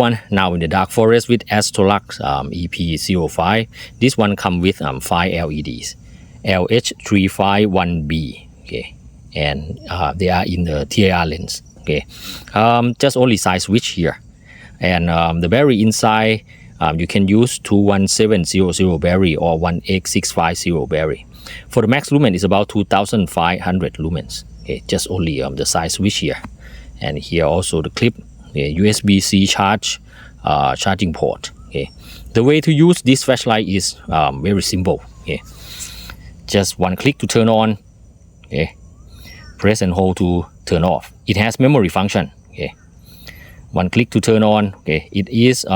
one now in the dark forest with Astrolux EP05. This one come with 5 LEDs, LH351B. Okay, and they are in the TAR lens. Okay, just only side switch here, and the battery inside you can use 21700 battery or 18650 battery. For the max lumen is about 2500 lumens. Okay, just only the side switch here, and here also the clip, USB-C charge charging port. Okay, the way to use this flashlight is very simple. Okay, just one click to turn on. Okay, press and hold to turn off. It has memory function. Okay, one click to turn on. Okay, it is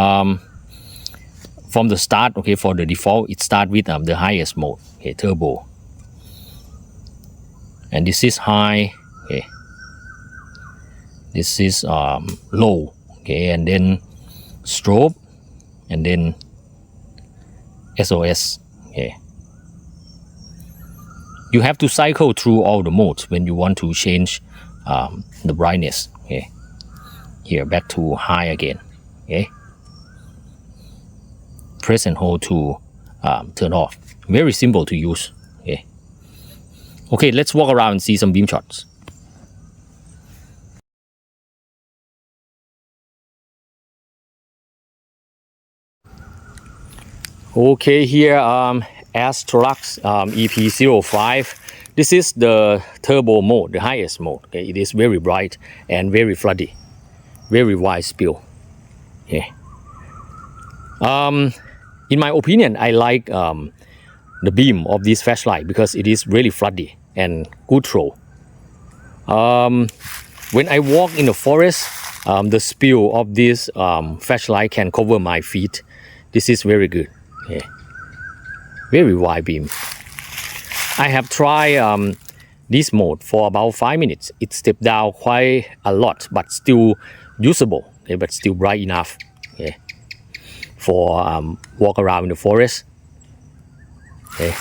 from the start. Okay, for the default it start with the highest mode. Okay, turbo, and this is high. Okay, this is low. Okay, and then strobe, and then SOS. Okay, you have to cycle through all the modes when you want to change the brightness. Okay, here back to high again. Okay, press and hold to turn off. Very simple to use. Okay, okay, let's walk around and see some beam shots. Okay, here Astrolux EP05. This is the turbo mode, the highest mode. Okay, it is very bright and very floody, very wide spill. Okay. In my opinion, I like the beam of this flashlight because it is really floody and good throw. When I walk in the forest, the spill of this flashlight can cover my feet. This is very good. Okay. Very wide beam. I have tried this mode for about 5 minutes. It stepped down quite a lot, but still usable. Okay, but still bright enough. Okay, for walk around in the forest. Okay,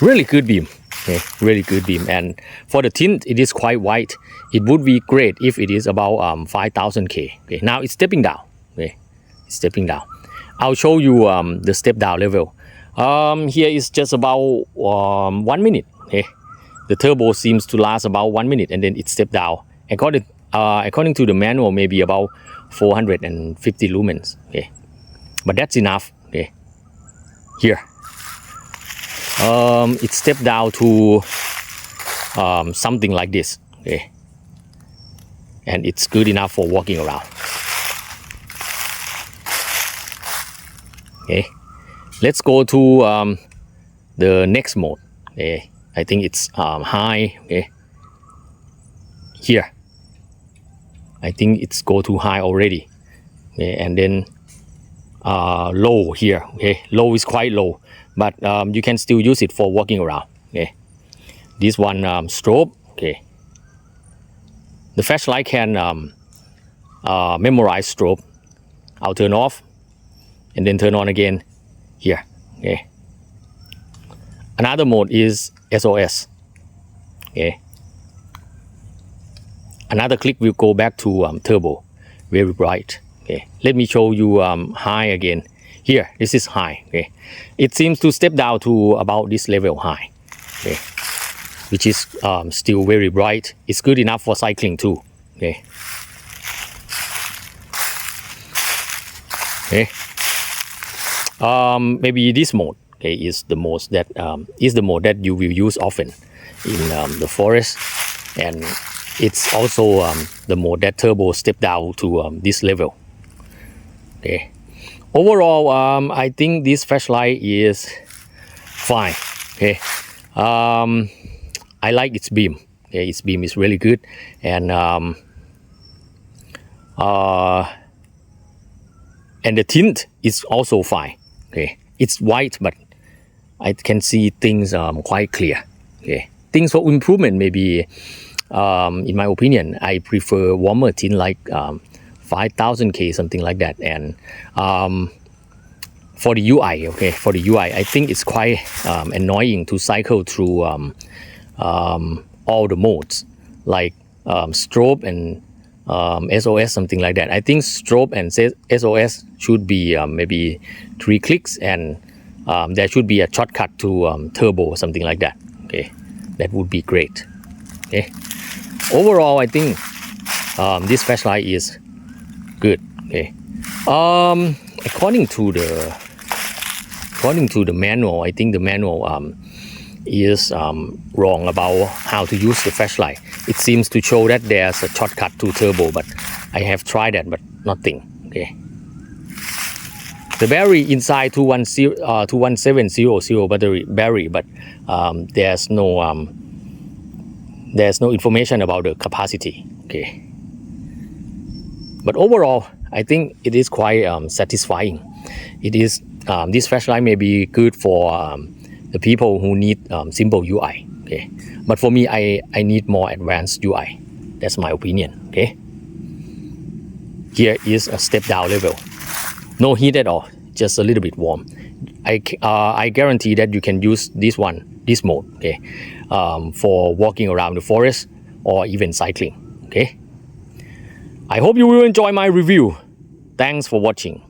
really good beam. Okay, really good beam. And for the tint, it is quite white. It would be great if it is about 5000K. Okay, now it's stepping down. Okay, it's stepping down. I'll show you the step down level. Here is just about 1 minute. Okay, the turbo seems to last about 1 minute, and then it stepped down. According to the manual, maybe about 450 lumens. Okay, but that's enough. Okay, here it stepped down to something like this. Okay, and it's good enough for walking around. Okay, let's go to the next mode. Okay, I think it's high. Okay, here I think it's go to high already. Okay, and then low here. Okay, low is quite low, but you can still use it for walking around. Okay, this one strobe. Okay, the flashlight can memorize strobe. I'll turn off and then turn on again here. Okay, another mode is SOS. Okay, another click will go back to turbo, very bright. Okay, let me show you high again. Here, this is high. Okay, it seems to step down to about this level high. Okay, which is still very bright. It's good enough for cycling too. Okay, okay. Maybe this mode, okay, is the mode that you will use often in the forest, and it's also the mode that turbo step down to this level. Okay, overall, I think this flashlight is fine. Okay, I like its beam. Okay, its beam is really good, and the tint is also fine. Okay, it's white, but I can see things quite clear. Okay, things for improvement maybe, in my opinion, I prefer warmer tint like 5000K, something like that. And for the UI, okay, for the UI, I think it's quite annoying to cycle through all the modes like strobe and SOS, something like that. I think strobe and SOS should be maybe 3 clicks, and there should be a shortcut to turbo, something like that. Okay, that would be great. Okay, overall I think this flashlight is good. Okay, according to the manual, I think the manual is wrong about how to use the flashlight. It seems to show that there's a shortcut to turbo, but I have tried that, but nothing. Okay, the battery inside 21700 battery, but there's no information about the capacity. Okay, but overall I think it is quite satisfying. It is this flashlight may be good for the people who need simple UI. Okay, but for me, I need more advanced UI. That's my opinion. Okay, here is a step down level, no heat at all, just a little bit warm. I guarantee that you can use this mode, okay, for walking around the forest or even cycling. Okay, I hope you will enjoy my review. Thanks for watching.